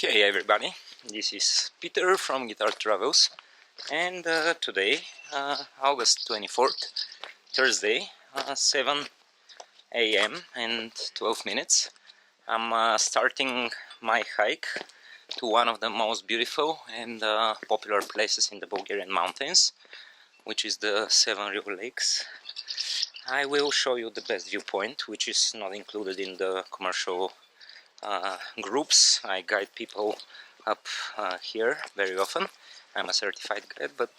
Hey everybody, this is Peter from Guitar Travels, and today, August 24th, Thursday, 7 a.m. and 12 minutes, I'm starting my hike to one of the most beautiful and popular places in the Bulgarian mountains, which is the Seven Rila Lakes. I will show you the best viewpoint, which is not included in the commercial groups. I guide people up here very often. I'm a certified guide, but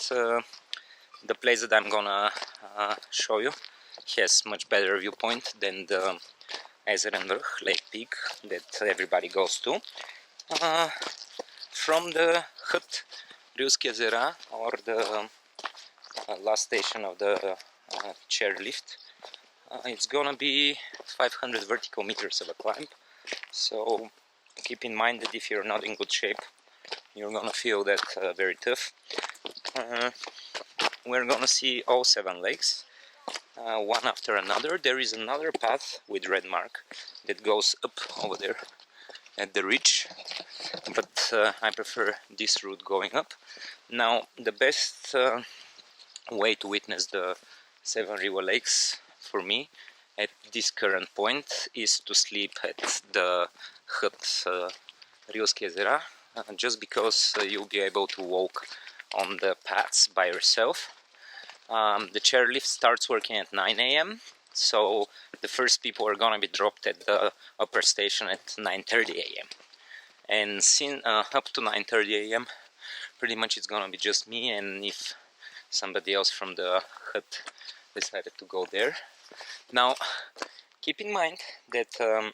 the place that I'm gonna show you has much better viewpoint than the Ezeren lake peak that everybody goes to. From the hut Rilski ezera, or the last station of the chairlift, it's gonna be 500 vertical meters of a climb. So keep in mind that if you're not in good shape, you're gonna feel that very tough. We're gonna see all 7 lakes, one after another. There is another path with red mark that goes up over there at the ridge, but I prefer this route going up. Now, the best way to witness the 7 Rila Lakes for me at this current point is to sleep at the hut Rilski ezera, just because you'll be able to walk on the paths by yourself. The chairlift starts working at 9 a.m. so the first people are gonna be dropped at the upper station at 9:30 a.m. and up to 9:30 a.m. pretty much it's gonna be just me, and if somebody else from the hut decided to go there. Now, keep in mind that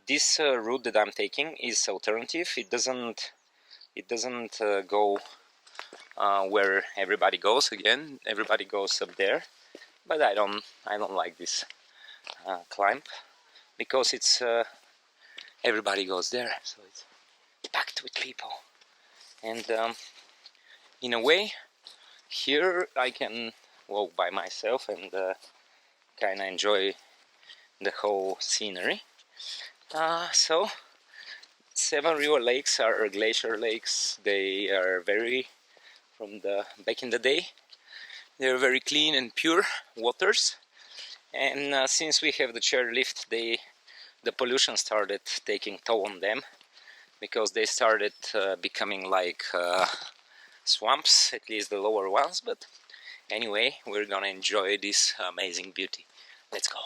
this route that I'm taking is alternative. It doesn't go where everybody goes. Again, everybody goes up there, but I don't like this climb, because it's everybody goes there, so it's packed with people. And in a way, here I can walk by myself and kind of enjoy the whole scenery. So 7 Rila Lakes are glacier lakes. They are very, from the back in the day, they're very clean and pure waters, and since we have the chairlift, the pollution started taking toll on them, because they started becoming like swamps, at least the lower ones. But anyway, we're gonna enjoy this amazing beauty. Let's go.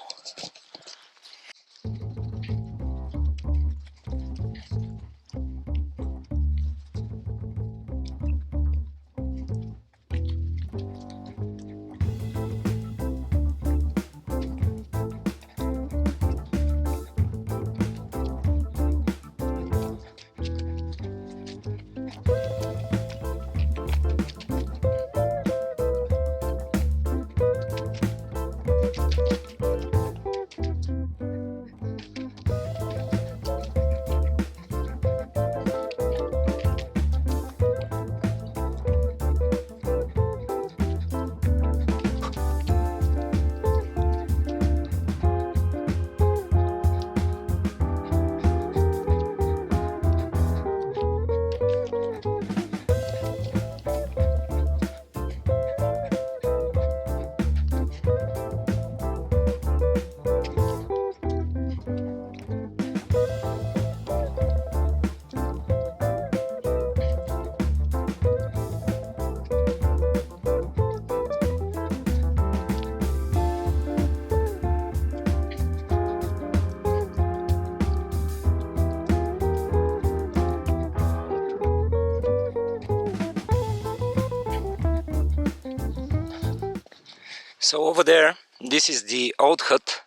So over there, this is the old hut,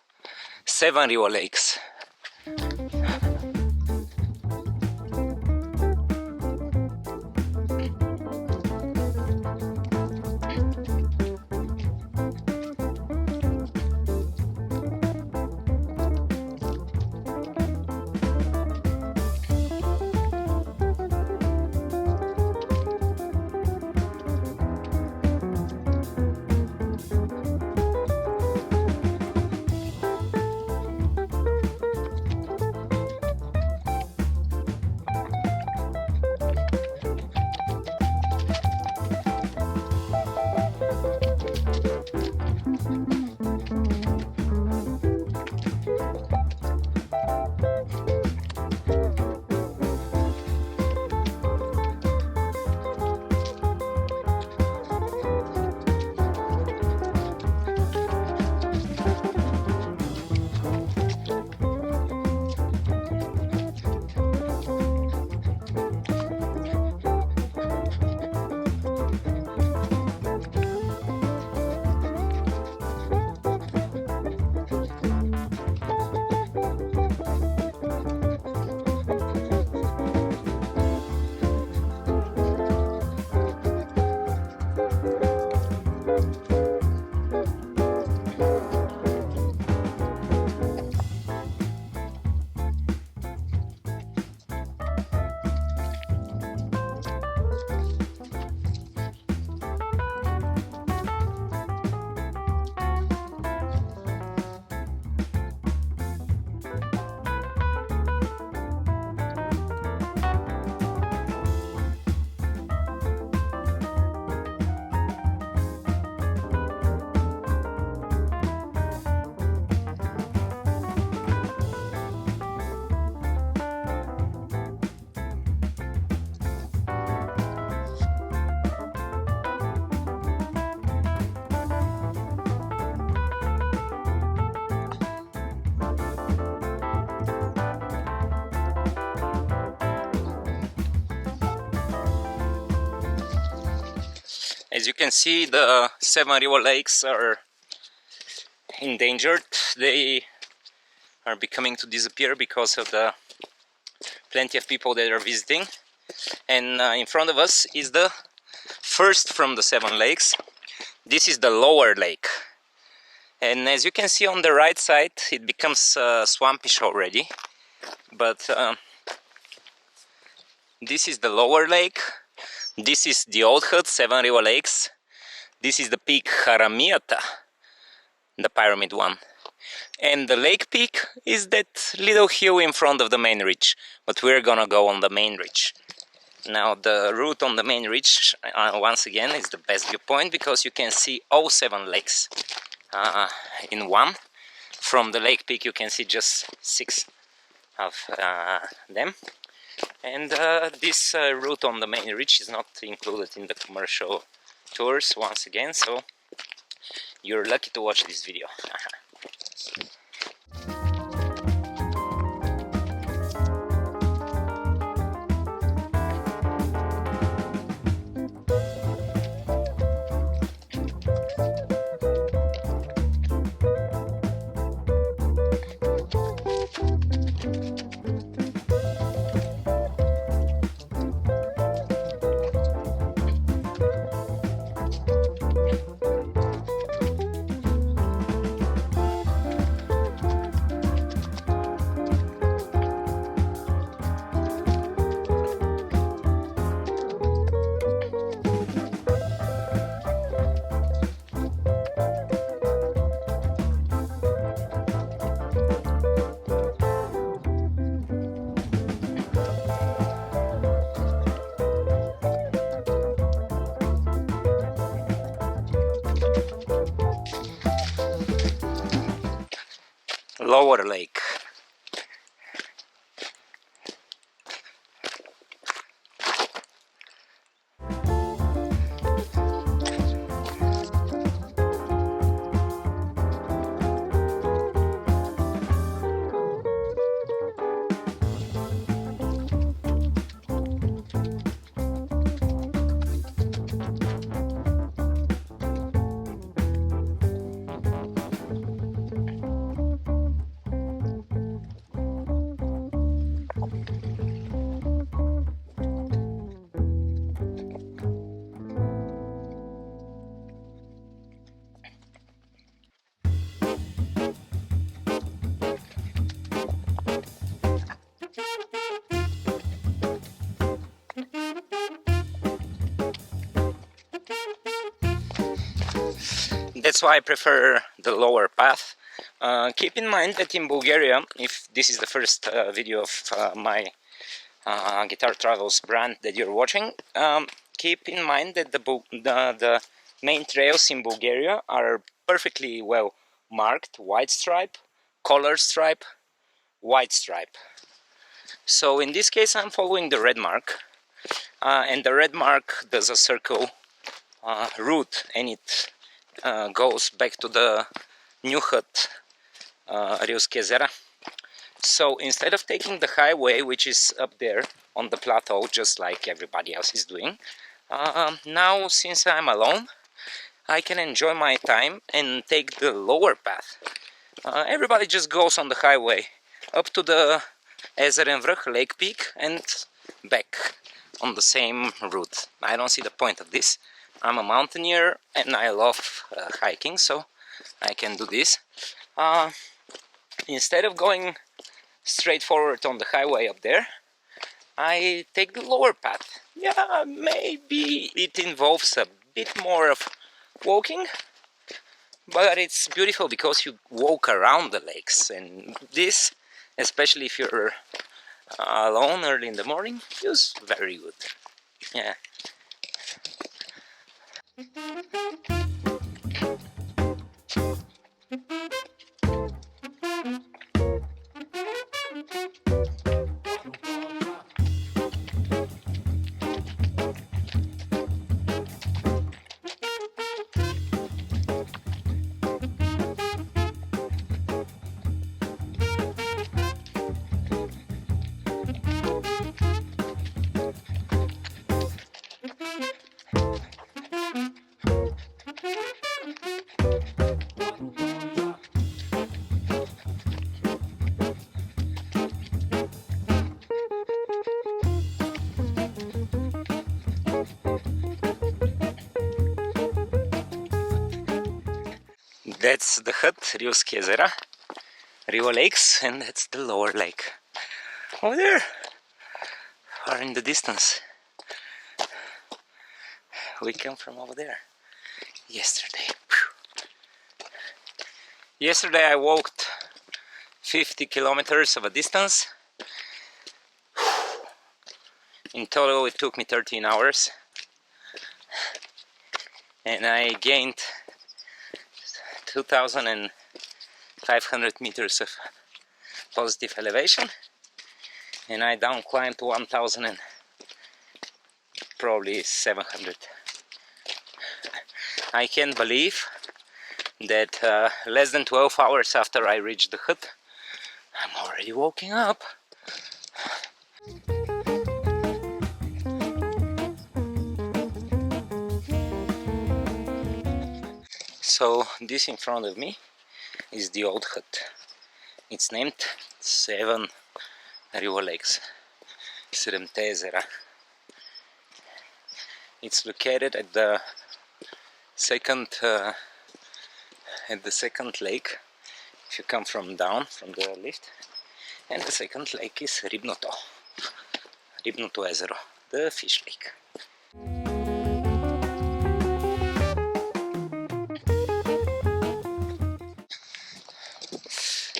7 Rila Lakes. As you can see, the Seven Rila Lakes are endangered. They are becoming to disappear because of the plenty of people that are visiting. And in front of us is the first from the 7 lakes. This is the lower lake. And as you can see on the right side, it becomes swampish already. But this is the lower lake. This is the old hut, 7 Rila Lakes. This is the peak Haramiyata, the pyramid one. And the lake peak is that little hill in front of the main ridge. But we're gonna go on the main ridge. Now the route on the main ridge, once again, is the best viewpoint because you can see all 7 lakes in one. From the lake peak you can see just 6 of them. And this route on the main ridge is not included in the commercial tours, once again, so you're lucky to watch this video. Lower lake. That's why I prefer the lower path. Keep in mind that in Bulgaria, if this is the first video of my Guitar Travels brand that you're watching, keep in mind that the main trails in Bulgaria are perfectly well marked: white stripe, color stripe, white stripe. So in this case I'm following the red mark, and the red mark does a circle route, and it goes back to the new hut, Rilski ezera. So instead of taking the highway, which is up there on the plateau, just like everybody else is doing, now since I'm alone, I can enjoy my time and take the lower path. Everybody just goes on the highway up to the Ezeren vruh lake peak and back on the same route. I don't see the point of this. I'm a mountaineer and I love hiking, so I can do this. Instead of going straight forward on the highway up there, I take the lower path. Yeah, maybe it involves a bit more of walking, but it's beautiful because you walk around the lakes, and this, especially if you're alone early in the morning, feels very good. Yeah. That's the hut, Rilski Ezera, Rila Lakes, and that's the lower lake. Over there, or in the distance. We come from over there. Yesterday. Yesterday I walked 50 kilometers of a distance. In total it took me 13 hours. And I gained 2,500 meters of positive elevation. And I down climbed 1,000 and probably 700. I can't believe that less than 12 hours after I reached the hut, I'm already waking up. So this in front of me is the old hut. It's named Seven Rila Lakes, Sedemte ezera. It's located at the second lake. If you come from down from the lift, and the second lake is Ribnoto, Ribnoto ezero, the fish lake.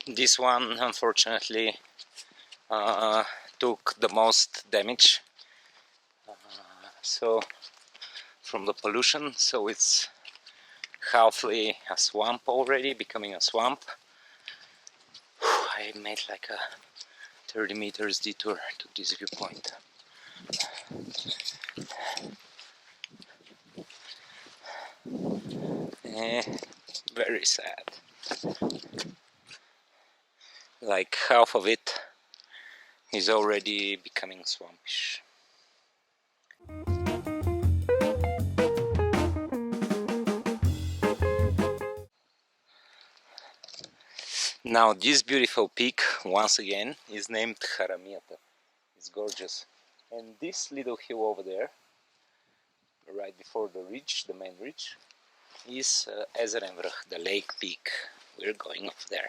This one unfortunately took the most damage, so from the pollution, so it's halfly a swamp already, becoming a swamp. I made like a 30 meters detour to this viewpoint. Very sad. Like half of it is already becoming swampish. Now this beautiful peak, once again, is named Haramiyata. It's gorgeous. And this little hill over there, right before the ridge, the main ridge, is Ezeren, the lake peak. We're going up there.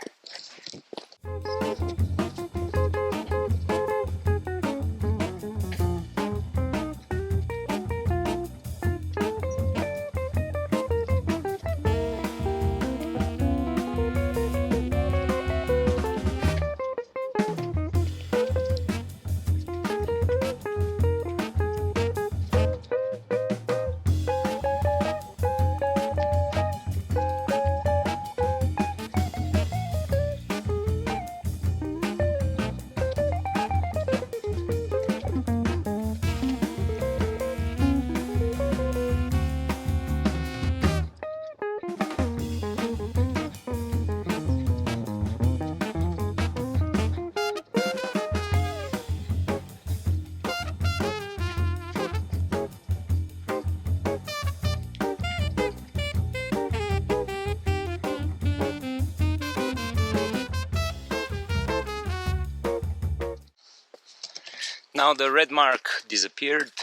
Now the red mark disappeared.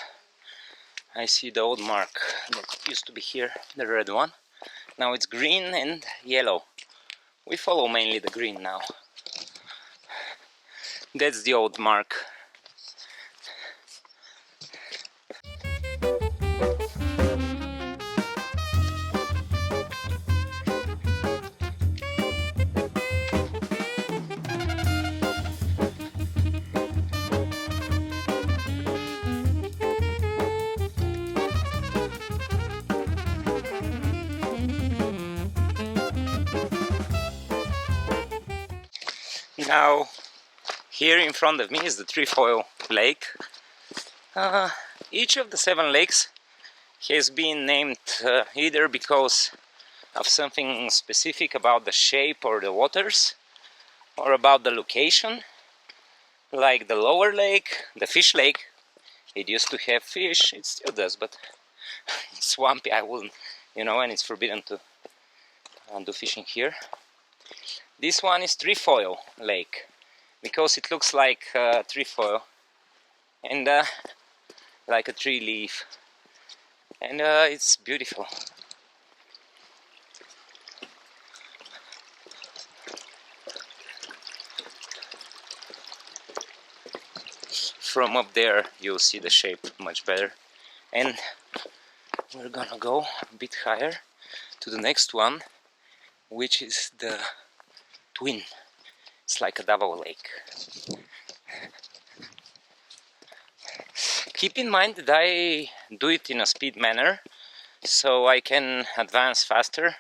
I see the old mark that used to be here, the red one. Now it's green and yellow. We follow mainly the green now. That's the old mark. Now, here in front of me is the Trefoil lake. Each of the 7 lakes has been named either because of something specific about the shape or the waters, or about the location. Like the lower lake, the fish lake, it used to have fish, it still does, but it's swampy. I wouldn't, and it's forbidden to do fishing here. This one is Trefoil Lake, because it looks like trefoil and like a tree leaf, and it's beautiful. from up there you'll see the shape much better. And we're gonna go a bit higher to the next one, which is the twin. It's like a double lake. Keep in mind that I do it in a speed manner, so I can advance faster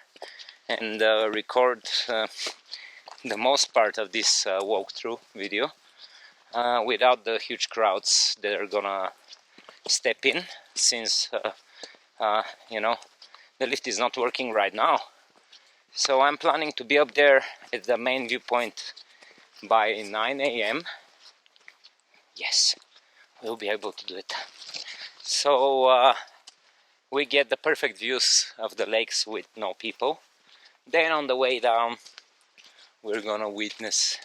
and record the most part of this walkthrough video without the huge crowds that are gonna step in, since you know, the lift is not working right now. So I'm planning to be up there at the main viewpoint by 9 AM. Yes, we'll be able to do it. So we get the perfect views of the lakes with no people. Then on the way down we're gonna witness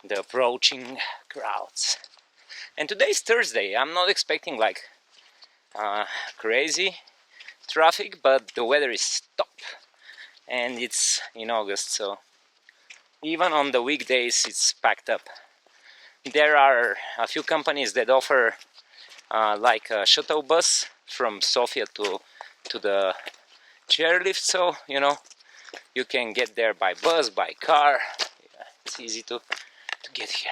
the approaching crowds. And today's Thursday. I'm not expecting like crazy traffic, but the weather is top and it's in August, so even on the weekdays it's packed up. There are a few companies that offer like a shuttle bus from Sofia to the chairlift, so you know, you can get there by bus, by car. Yeah, it's easy to get here.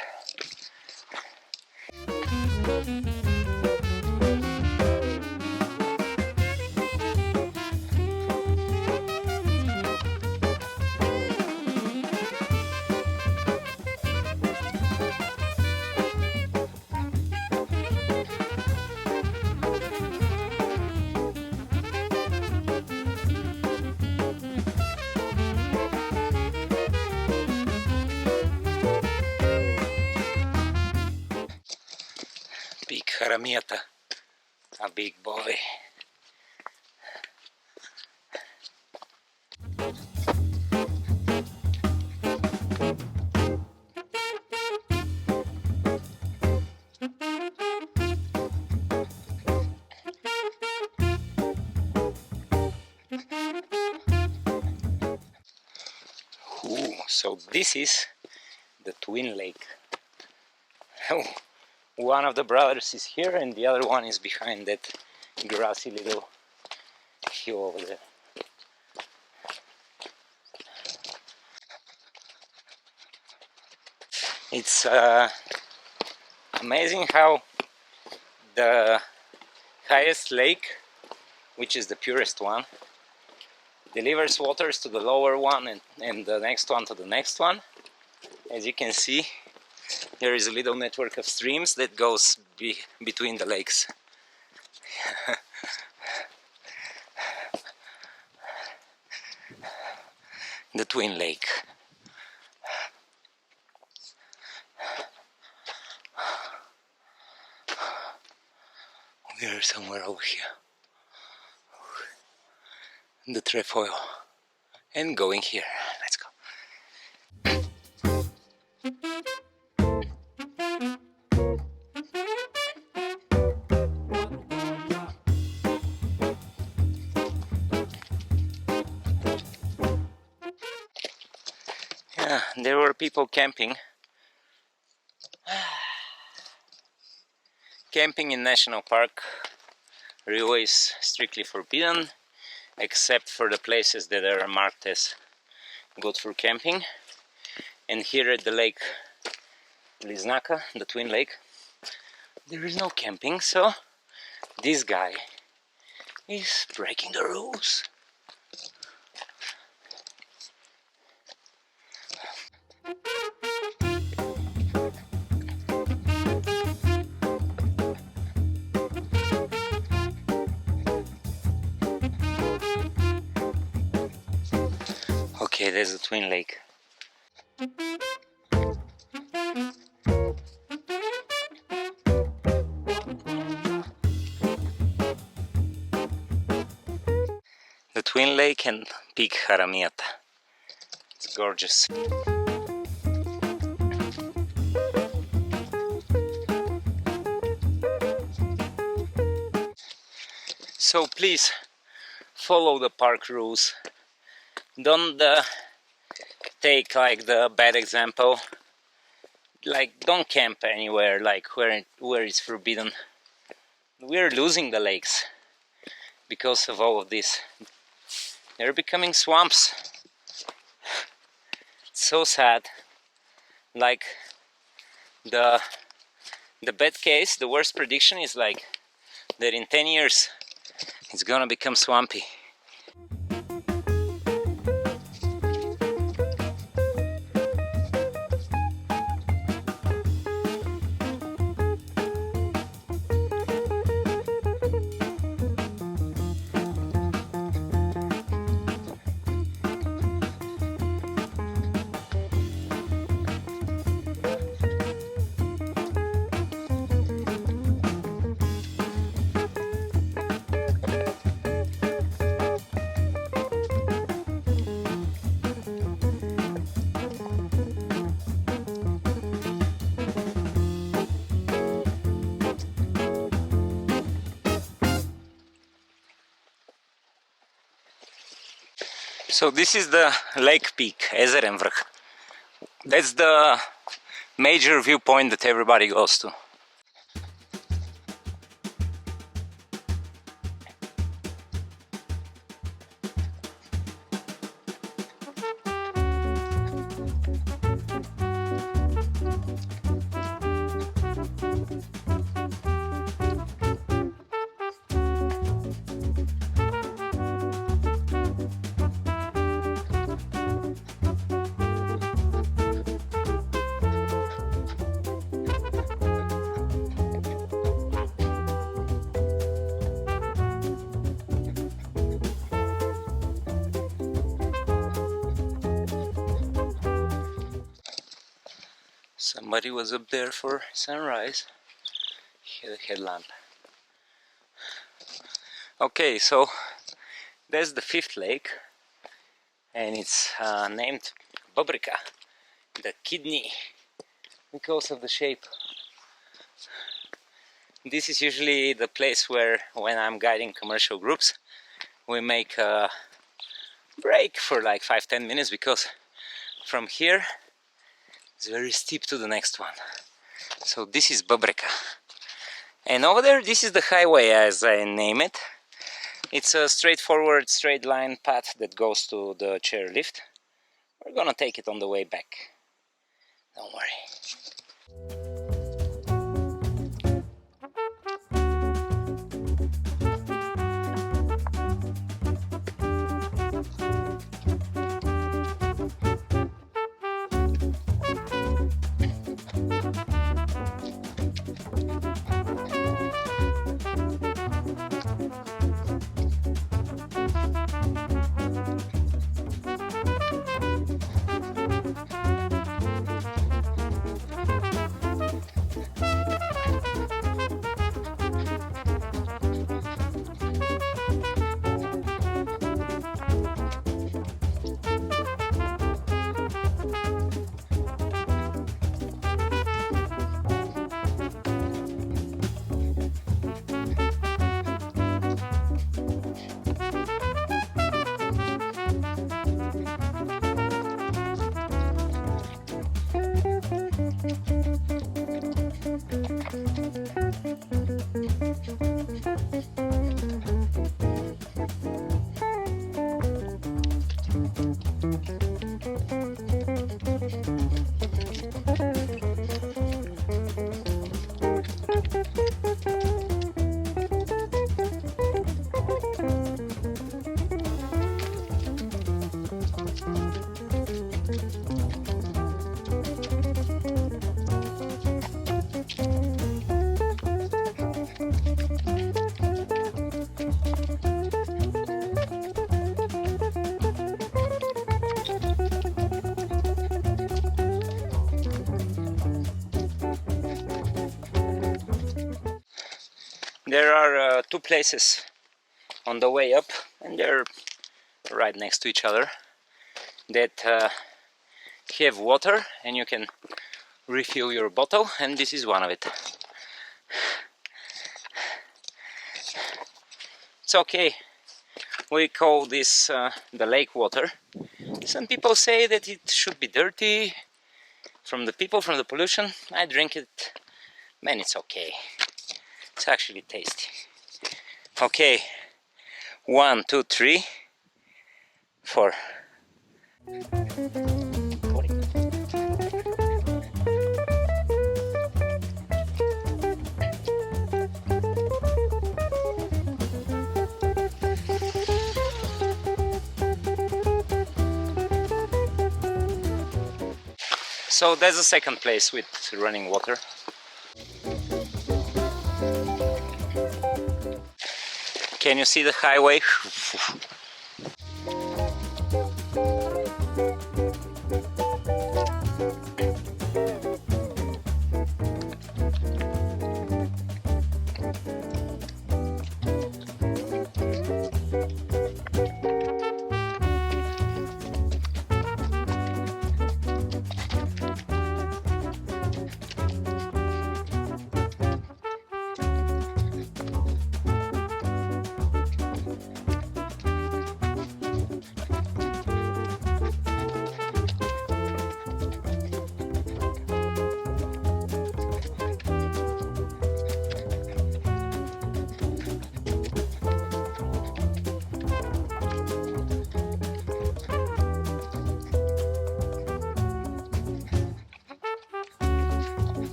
Big Haramiyata, a big boy. Ooh, so this is the twin lake. Oh, one of the brothers is here and the other one is behind that grassy little hill over there. It's amazing how the highest lake, which is the purest one, delivers waters to the lower one and the next one to the next one. As you can see, there is a little network of streams that goes between the lakes. The twin lake. We're somewhere over here. The Trefoil. And going here. Let's go. Yeah, there were people camping. Camping in National Park Rila is strictly forbidden, except for the places that are marked as good for camping. And here at the lake Bliznaka, the twin lake, there is no camping, so this guy is breaking the rules. Okay, there's the twin lake. The twin lake and Peak Haramiyata. It's gorgeous. So please follow the park rules. Don't take like the bad example. like, don't camp anywhere like where it's forbidden. We're losing the lakes because of all of this. They're becoming swamps. It's so sad. Like, the bad case, the worst prediction is like that in 10 years it's gonna become swampy. So this is the lake peak, Ezeren vruh. That's the major viewpoint that everybody goes to. Somebody was up there for sunrise. Here, the headlamp. Okay, so that's the fifth lake, and it's named Babreka, the kidney, because of the shape. This is usually the place where, when I'm guiding commercial groups, we make a break for like 5-10 minutes, because from here it's very steep to the next one. So this is Babreka. And over there, this is the highway, as I name it. It's a straightforward, straight line path that goes to the chairlift. We're gonna take it on the way back. Don't worry. There are two places on the way up, and they're right next to each other, that have water and you can refill your bottle, and this is one of it. It's okay. We call this the lake water. Some people say that it should be dirty, From the people, from the pollution, I drink it, man, it's okay. It's actually tasty. Okay, 1, 2, 3, 4. So that's the second place with running water. Can you see the highway?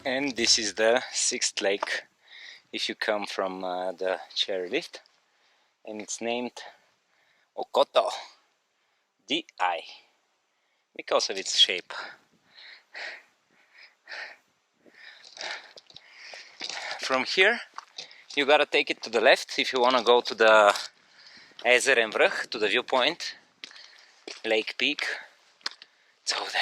And this is the 6th lake if you come from the chair lift, and it's named Okoto, D-I, because of its shape. From here you gotta take it to the left if you wanna go to the Ezeren vruh, to the viewpoint, Lake Peak. It's over there.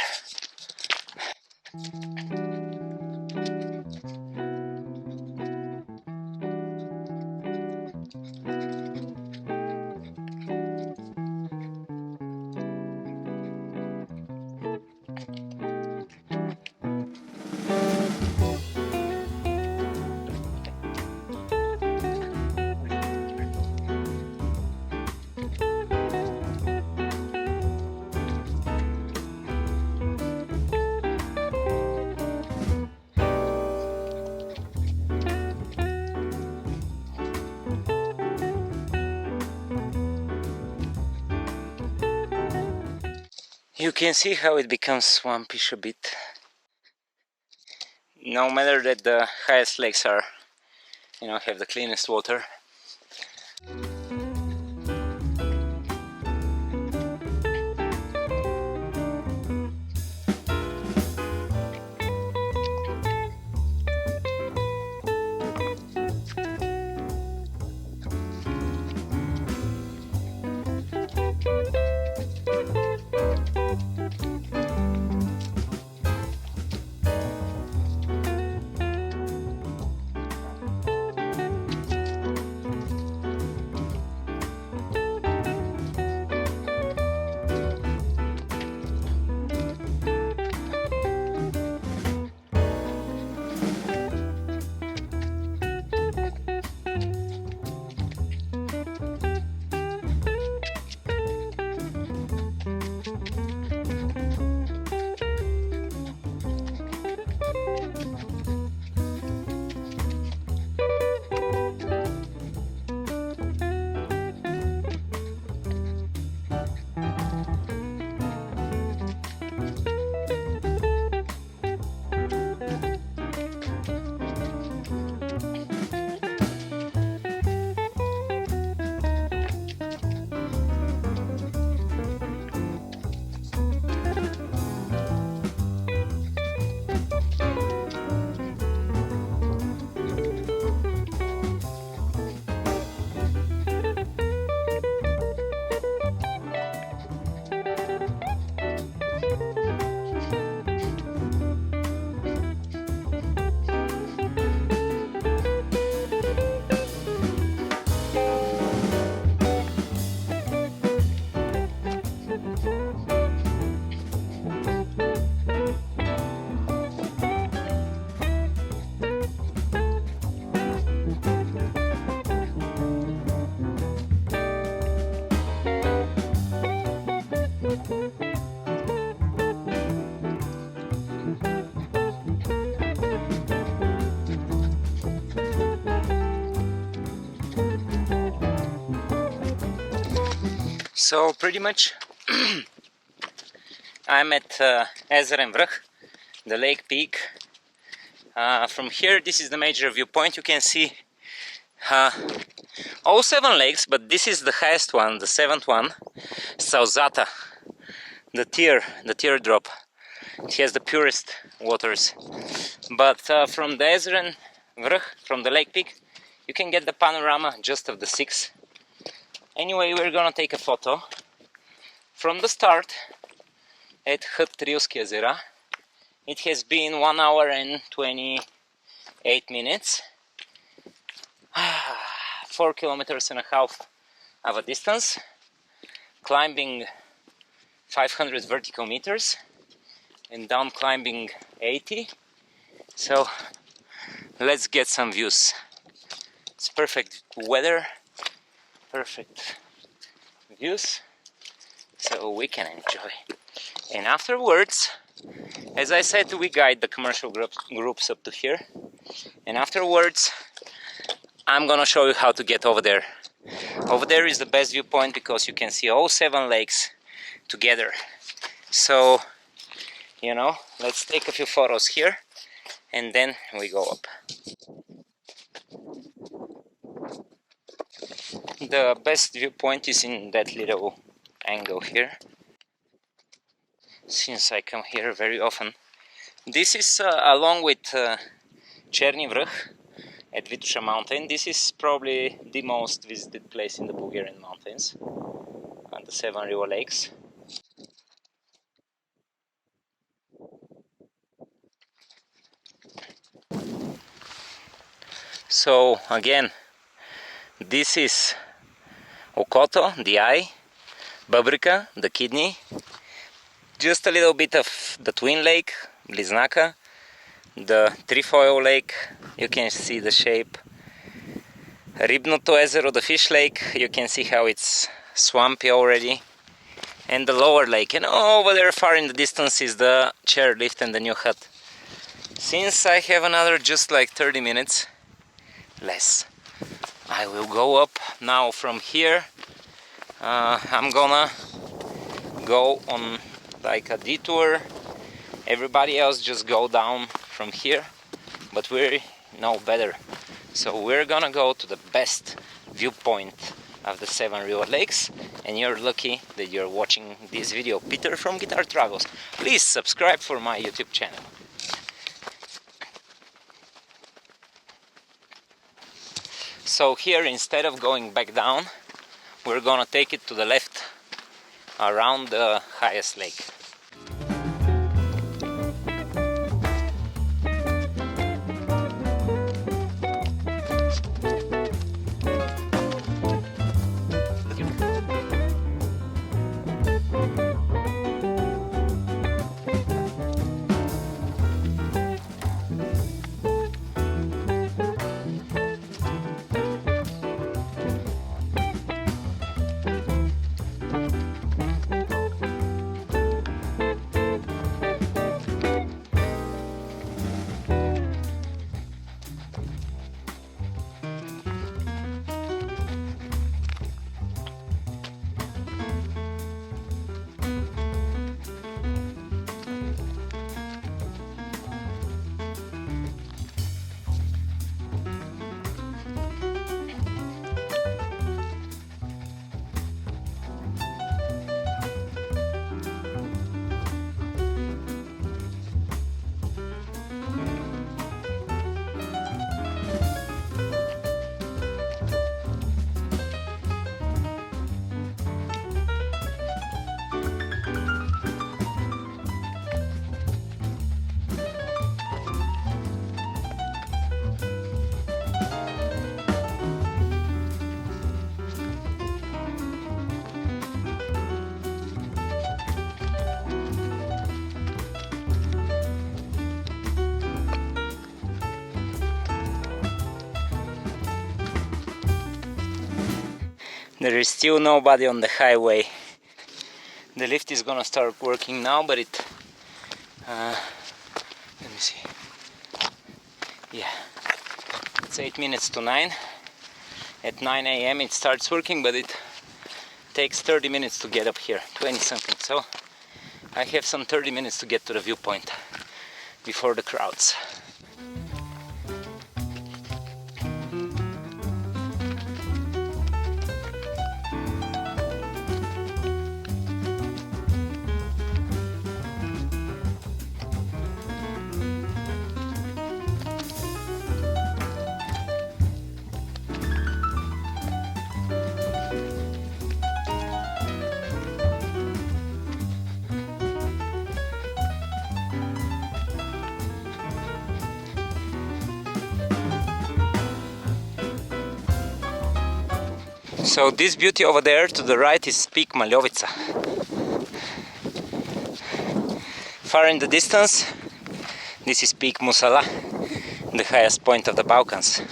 You can see how it becomes swampish a bit. No matter that the highest lakes are, have the cleanest water. So pretty much I'm at Ezeren vruh, the lake peak. From here, this is the major viewpoint. You can see all 7 lakes, but this is the highest one, the 7th one, Sauzata, the teardrop. It has the purest waters. But from the Ezeren vruh, from the lake peak, you can get the panorama just of the 6. Anyway, we're gonna take a photo from the start at Rilski ezera. It has been 1 hour and 28 minutes. 4 kilometers and a half of a distance, climbing 500 vertical meters and down climbing 80. So let's get some views. It's perfect weather, perfect views, so we can enjoy. And afterwards, as I said, we guide the commercial groups up to here, and afterwards I'm gonna show you how to get over there. Over there is the best viewpoint because you can see all 7 lakes together. So, you know, let's take a few photos here and then we go up. The best viewpoint is in that little angle here, since I come here very often. This is along with Cherni vruh at Vituša mountain. This is probably the most visited place in the Bulgarian mountains, on the Seven Rila Lakes. So again, this is Okoto, the eye, Babreka, the kidney, just a little bit of the twin lake, Bliznaka, the Trefoil lake, you can see the shape, Ribnoto ezero, the fish lake, you can see how it's swampy already, and the lower lake, and over there far in the distance is the chairlift and the new hut. Since I have another just like 30 minutes, less, I will go up now from here. I'm gonna go on like a detour. Everybody else just go down from here, but we know better. So we're gonna go to the best viewpoint of the Seven Rila Lakes, and you're lucky that you're watching this video. Peter from Guitar Travels. Please subscribe for my YouTube channel. So here, instead of going back down, we're gonna take it to the left around the highest lake. There is still nobody on the highway. The lift is gonna start working now, but it let me see. Yeah, it's 8 minutes to 9. At 9 a.m. it starts working, but it takes 30 minutes to get up here, 20 something, so I have some 30 minutes to get to the viewpoint before the crowds. So this beauty over there to the right is peak Malyovitsa. Far in the distance, this is peak Musala, the highest point of the Balkans.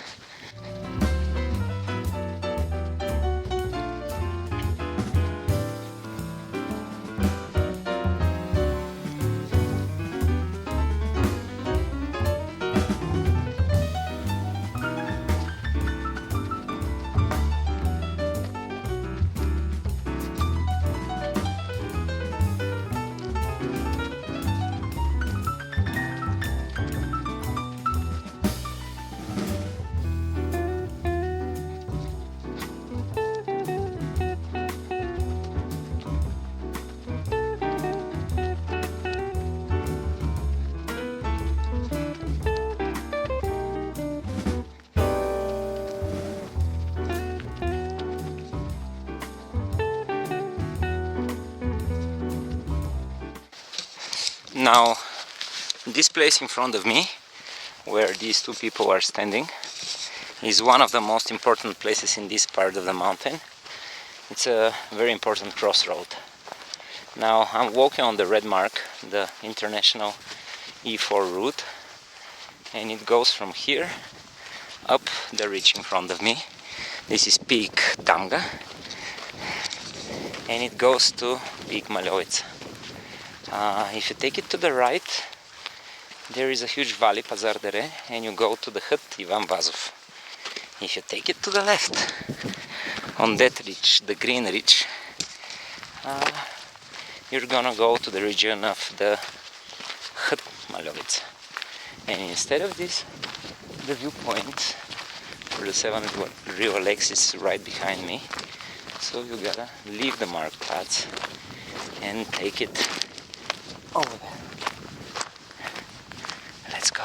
Now, this place in front of me, where these two people are standing, is one of the most important places in this part of the mountain. It's a very important crossroad. Now, I'm walking on the red mark, the international E4 route, and it goes from here up the ridge in front of me. This is peak Tamga, and it goes to peak Malyovitsa. If you take it to the right, there is a huge valley, Pazardere, and you go to the hut Ivan Vazov. If you take it to the left, on that ridge, the green ridge, you're gonna go to the region of the hut Malyovitsa. And instead of this, the viewpoint for the Seven Rila Lakes is right behind me. So you gotta leave the marked paths and take it over there. Let's go.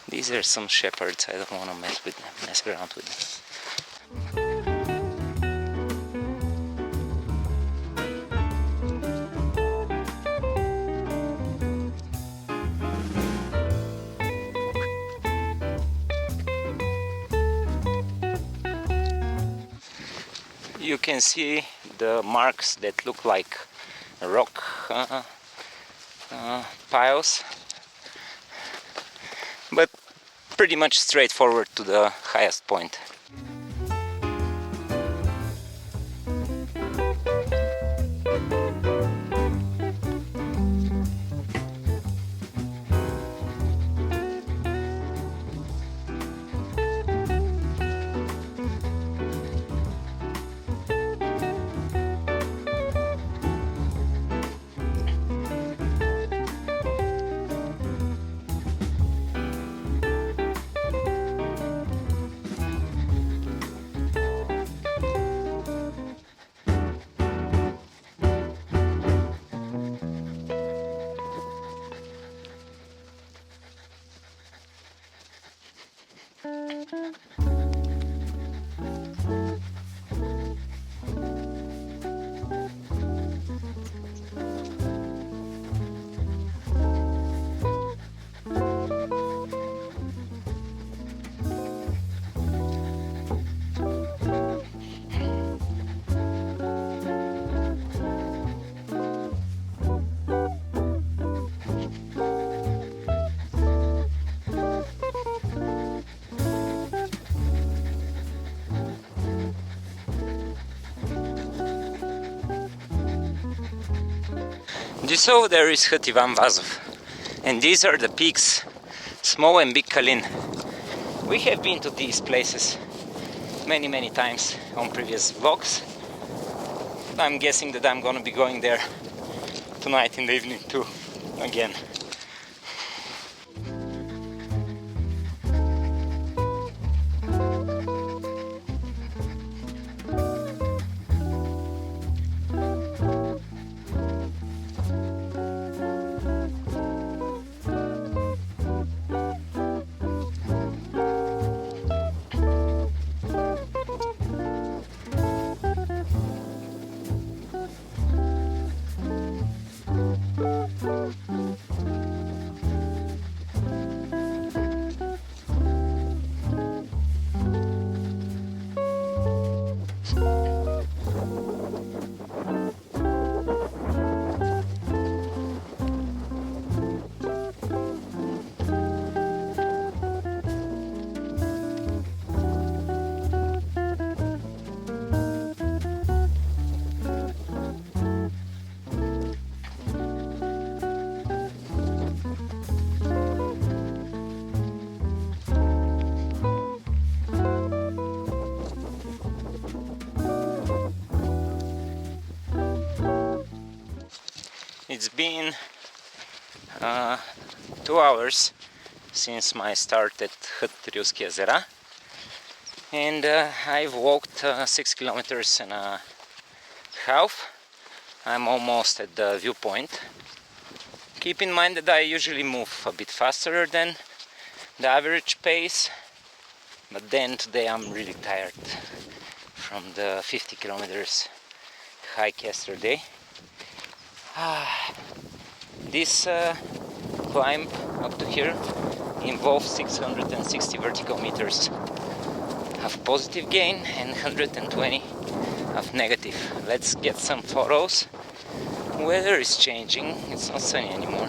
These are some shepherds. I don't want to mess around with them. You can see the marks that look like rock piles, but pretty much straightforward to the highest point. This over there is Hut Ivan Vazov, and these are the peaks, Small and Big Kalin. We have been to these places many times on previous vlogs, I'm guessing that I'm gonna be going there tonight in the evening too, again. It's been 2 hours since my start at Rilski ezera, and I've walked 6 kilometers and a half. I'm almost at the viewpoint. Keep in mind that I usually move a bit faster than the average pace, but then today I'm really tired from the 50 kilometers hike yesterday. This climb up to here involves 660 vertical meters of positive gain and 120 of negative. Let's get some photos. Weather is changing, it's not sunny anymore.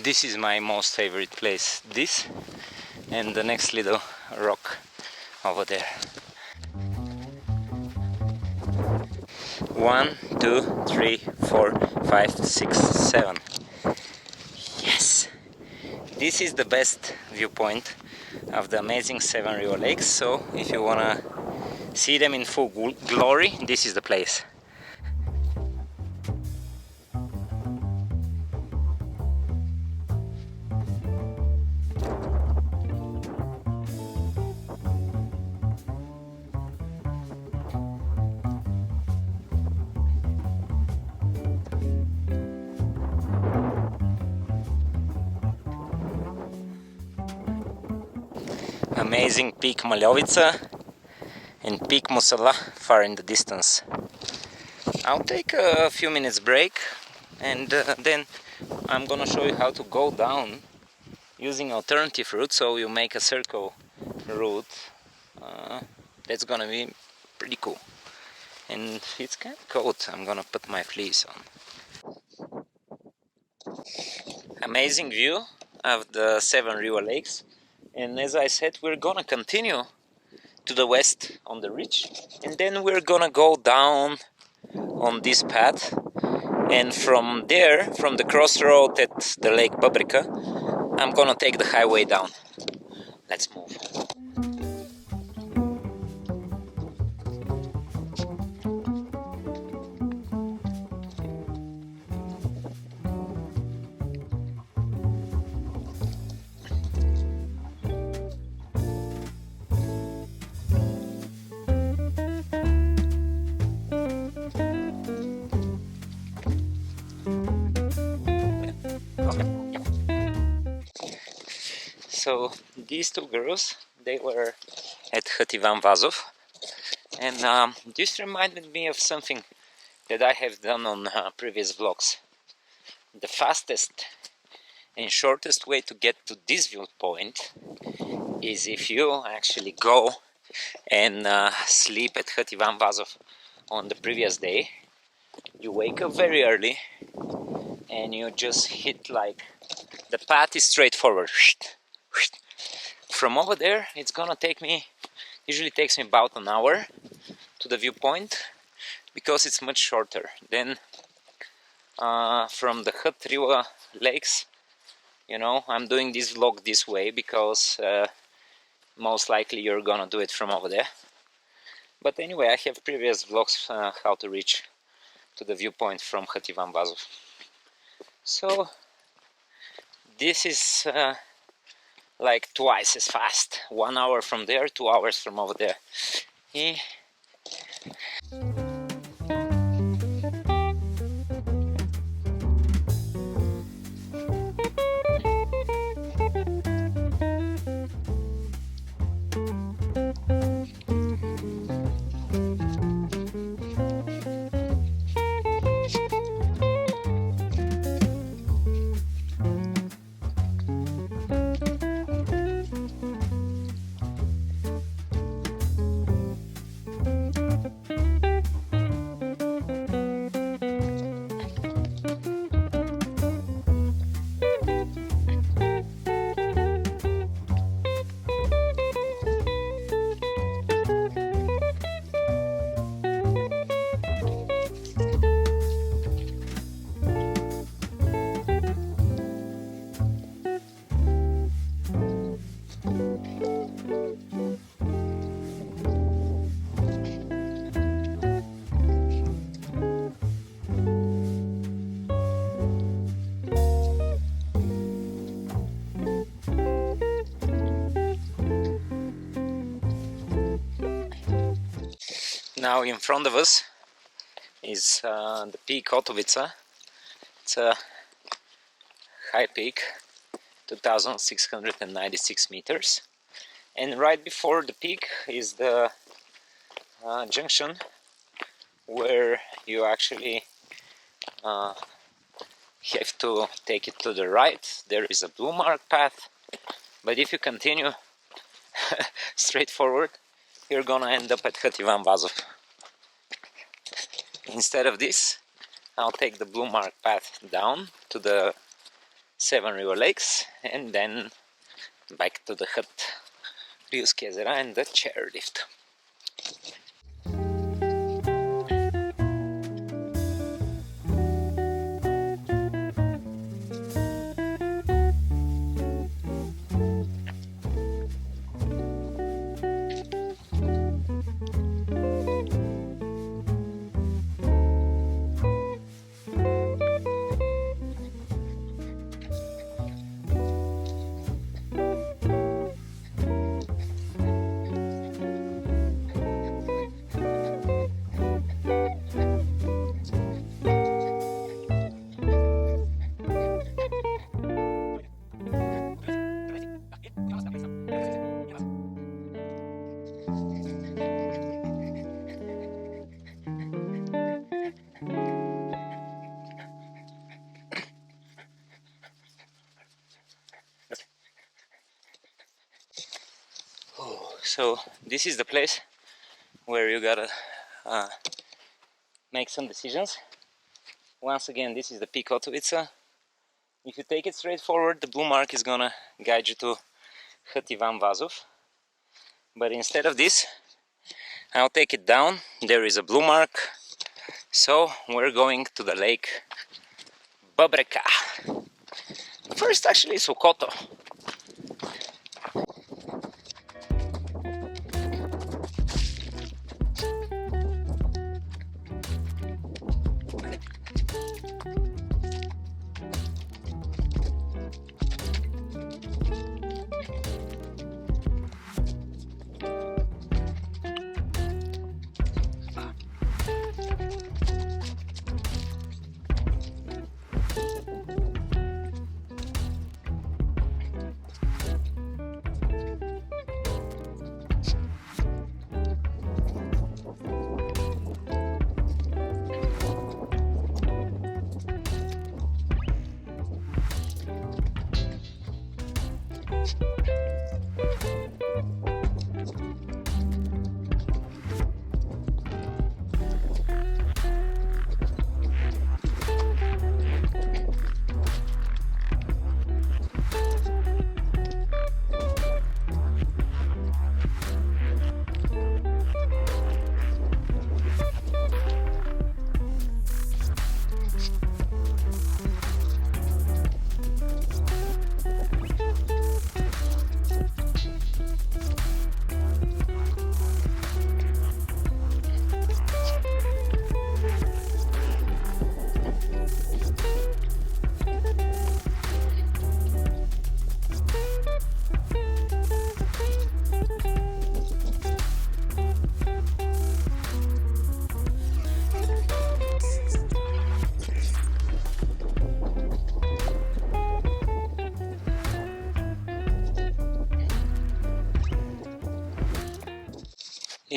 This is my most favorite place, this and the next little rock over there. 1, 2, 3, 4, 5, 6, 7. Yes! This is the best viewpoint of the amazing Seven Rila Lakes, so if you wanna see them in full glory, this is the place. Amazing peak Malyovitsa and peak Musala far in the distance. I'll take a few minutes break and then I'm gonna show you how to go down using alternative route, so you make a circle route. That's gonna be pretty cool, and it's kind of cold. I'm gonna put my fleece on. Amazing view of the Seven Rila Lakes, and as I said, we're gonna continue to the west on the ridge, and then we're gonna go down on this path, and from there, from the crossroad at the lake Babreka, I'm gonna take the highway down. Let's move. So these two girls, they were at Ivan Vazov, and this reminded me of something that I have done on previous vlogs. The fastest and shortest way to get to this viewpoint is if you actually go and sleep at Ivan Vazov on the previous day. You wake up very early and you just hit like, the path is straightforward. From over there it's gonna take me, usually takes me about an hour to the viewpoint, because it's much shorter. Then from the Seven Rila Lakes, you know, I'm doing this vlog this way because most likely you're gonna do it from over there. But anyway, I have previous vlogs how to reach to the viewpoint from Ivan Vazov. So this is like twice as fast. 1 hour from there, 2 hours from over there. Now in front of us is the peak Otovitsa. It's a high peak, 2,696 meters. And right before the peak is the junction where you actually have to take it to the right. There is a blue mark path, but if you continue straight forward, you're gonna end up at Ivan Vazov. Instead of this, I'll take the blue mark path down to the Seven Rila Lakes and then back to the hut, Rilski, ezera and the chairlift. So this is the place where you gotta make some decisions. Once again, this is the peak Otovitsa. If you take it straight forward, the blue mark is gonna guide you to Ivan Vazov. But instead of this, I'll take it down. There is a blue mark. So we're going to the lake Babreka. First actually it's Okoto.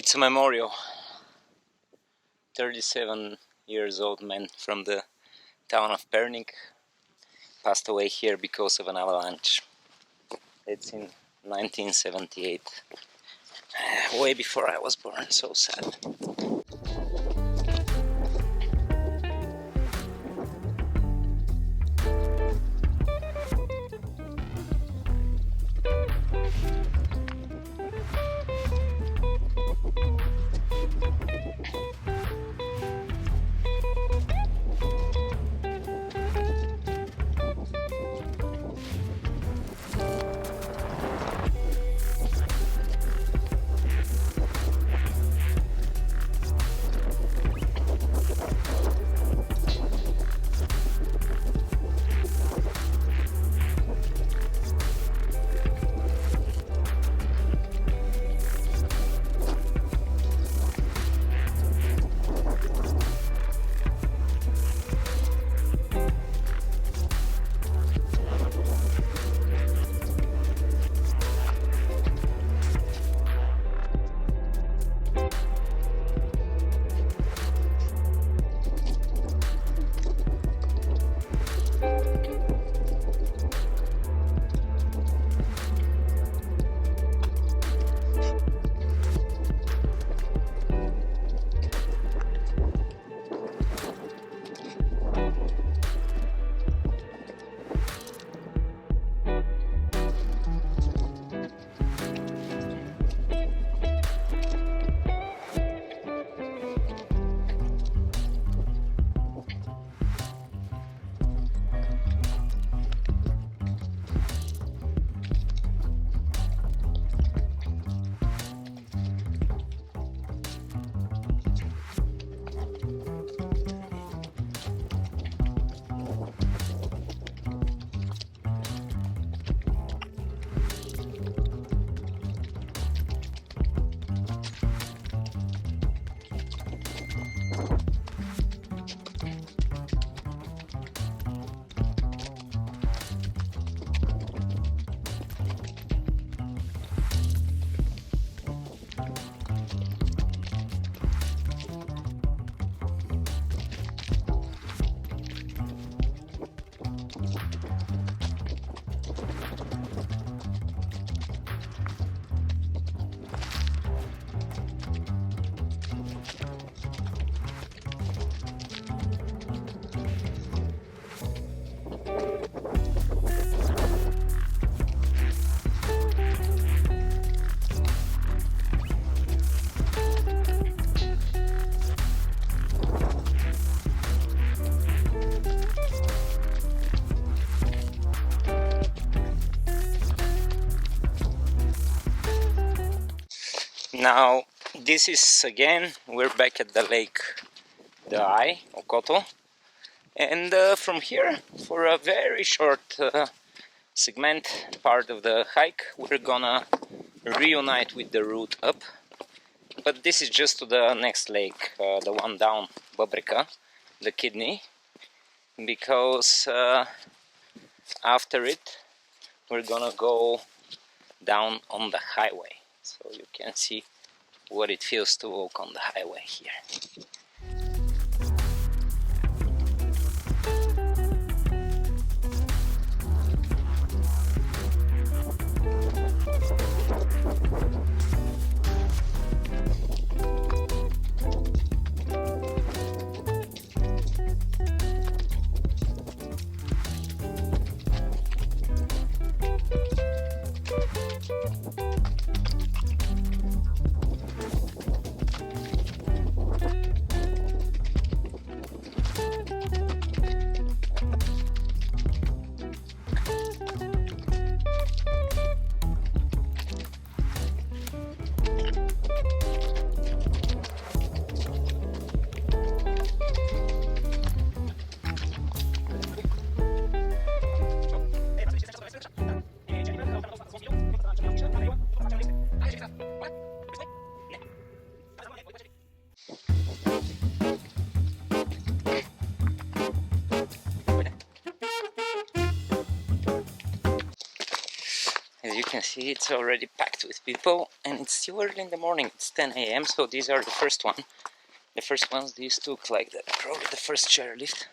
It's a memorial. 37 years old man from the town of Pernik passed away here because of an avalanche. It's in 1978. Way before I was born, so sad. Now this is again, we're back at the lake, the eye, Okoto, and from here, for a very short segment part of the hike, we're gonna reunite with the route up, but this is just to the next lake, the one down, Babreka, the kidney, because after it we're gonna go down on the highway, so you can see what it feels to walk on the highway here. As you can see, it's already packed. packed with people, and it's still early in the morning. It's 10 a.m. so these are the first ones. These took like probably the first chairlift.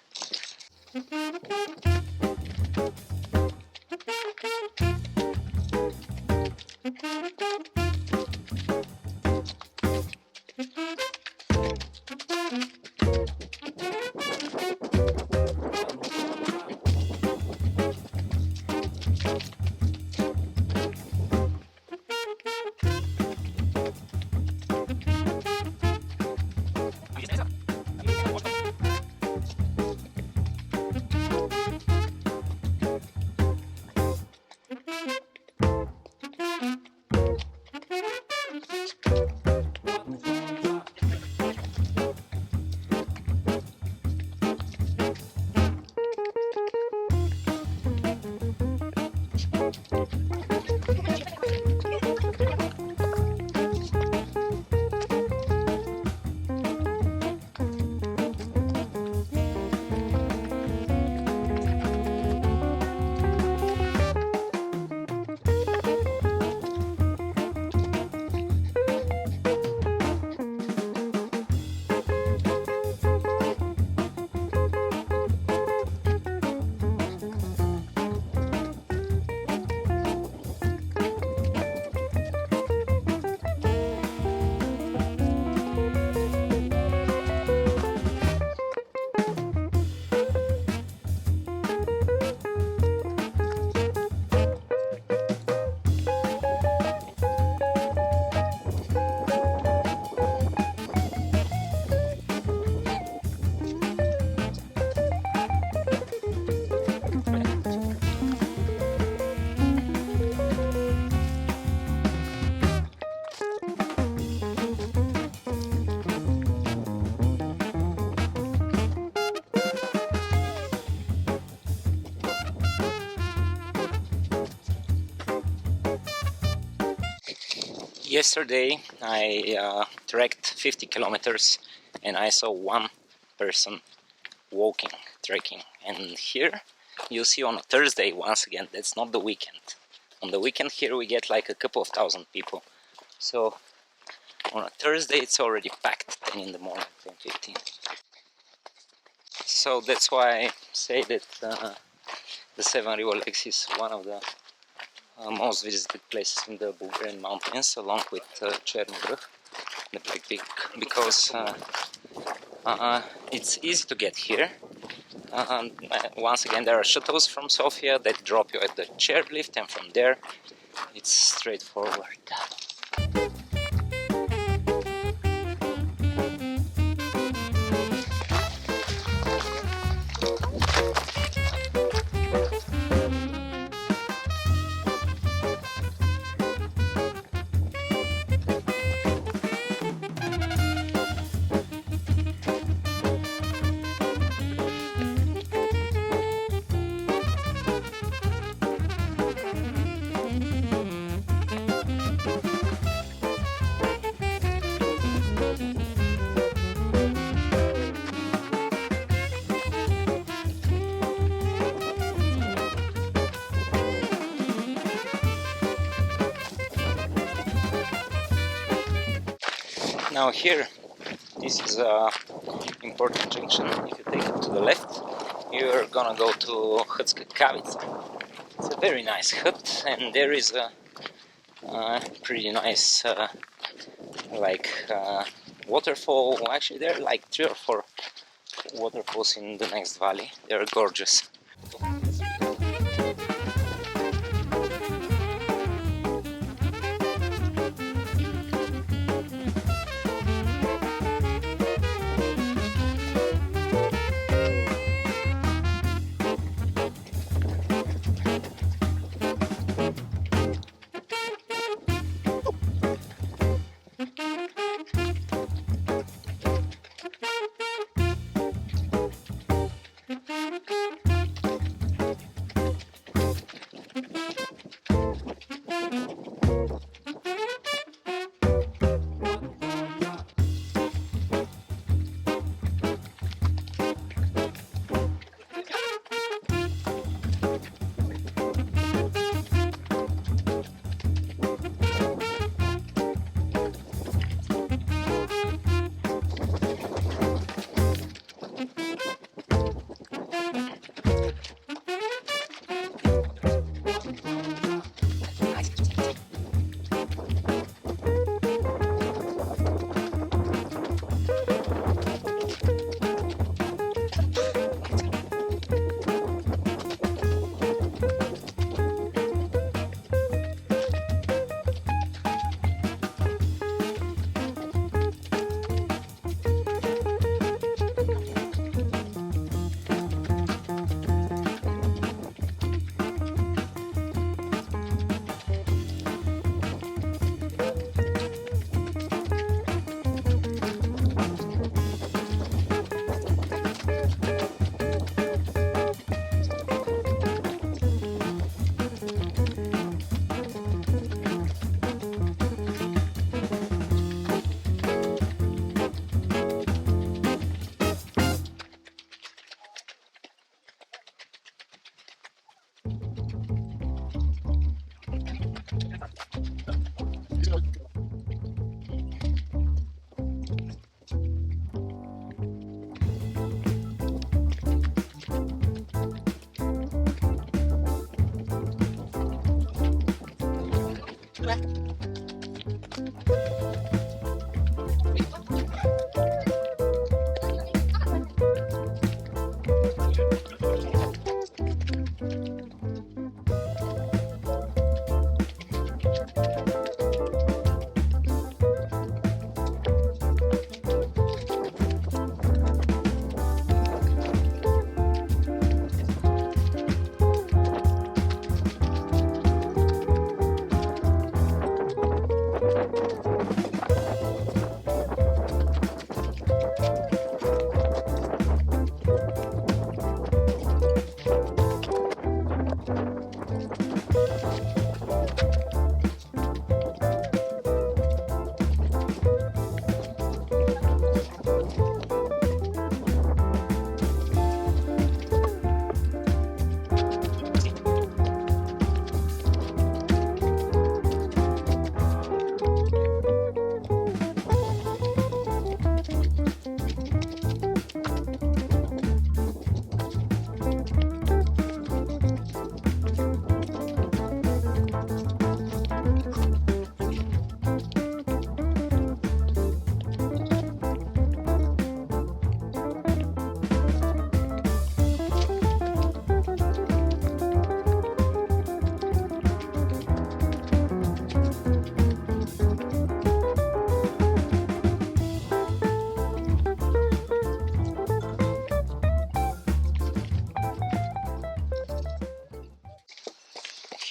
Yesterday I trekked 50 kilometers and I saw one person walking, trekking, and here you'll see on a Thursday, once again, that's not the weekend. On the weekend here we get like a couple of thousand people, so on a Thursday it's already packed, 10 in the morning, 10:15. So that's why I say that the Seven Rila Lakes is one of the most visited places in the Bulgarian mountains, along with vruh, the Black Peak, because it's easy to get here. Once again, there are shuttles from Sofia that drop you at the chairlift, and from there it's straightforward. Now here, this is an important junction. If you take it to the left, you're gonna go to Skakavitsa. It's a very nice hut, and there is a pretty nice waterfall. Actually, there are like 3 or 4 waterfalls in the next valley. They're gorgeous.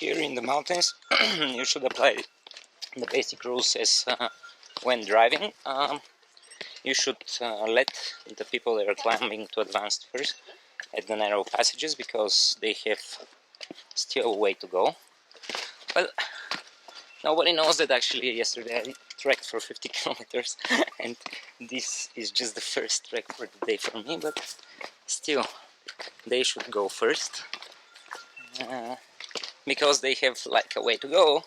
here in the mountains you should apply the basic rules as when driving. You should let the people that are climbing to advance first at the narrow passages, because they have still a way to go. Well, nobody knows that actually yesterday I trekked for 50 kilometers and this is just the first trek for the day for me, but still, they should go first because they have like a way to go.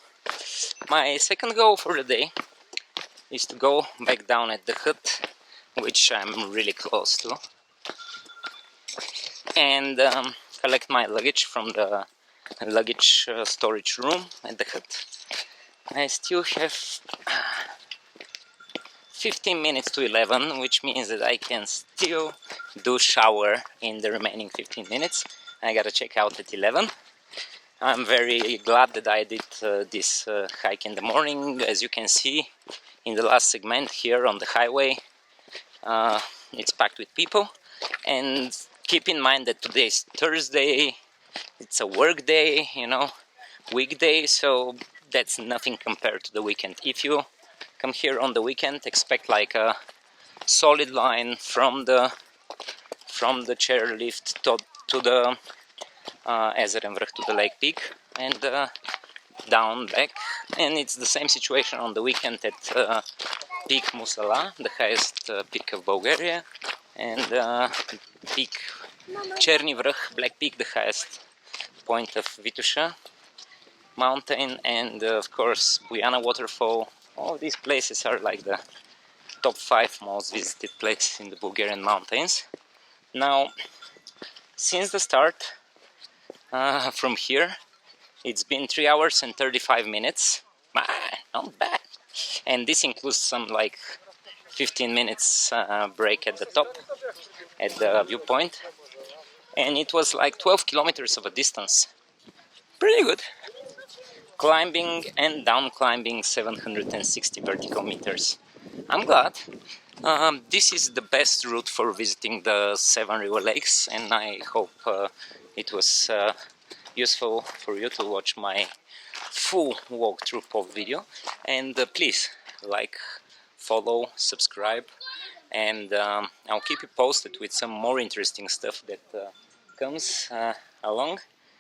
My second goal for the day is to go back down at the hut, which I'm really close to, and collect my luggage from the luggage storage room at the hut. I still have 15 minutes to 11, which means that I can still do shower in the remaining 15 minutes. I gotta check out at 11. I'm very glad that I did this hike in the morning. As you can see in the last segment here on the highway, it's packed with people. And keep in mind that today is Thursday, it's a work day, you know, weekday, so that's nothing compared to the weekend. If you come here on the weekend, expect like a solid line from the chairlift to the Ezeren vruh, to the lake peak, and down back. And it's the same situation on the weekend at peak Musala, the highest peak of Bulgaria, and peak Cherni vruh, Black Peak, the highest point of Vitusha mountain, and of course Bujana waterfall. All these places are like the top 5 most visited places in the Bulgarian mountains. Now, since the start, from here, it's been 3 hours and 35 minutes. Not bad. And this includes some like 15 minutes break at the top, at the viewpoint. And it was like 12 kilometers of a distance. Pretty good. Climbing and down climbing 760 vertical meters. I'm glad. This is the best route for visiting the Seven Rila Lakes, and I hope it was useful for you to watch my full walkthrough POV video. And please like, follow, subscribe, and I'll keep you posted with some more interesting stuff that comes along.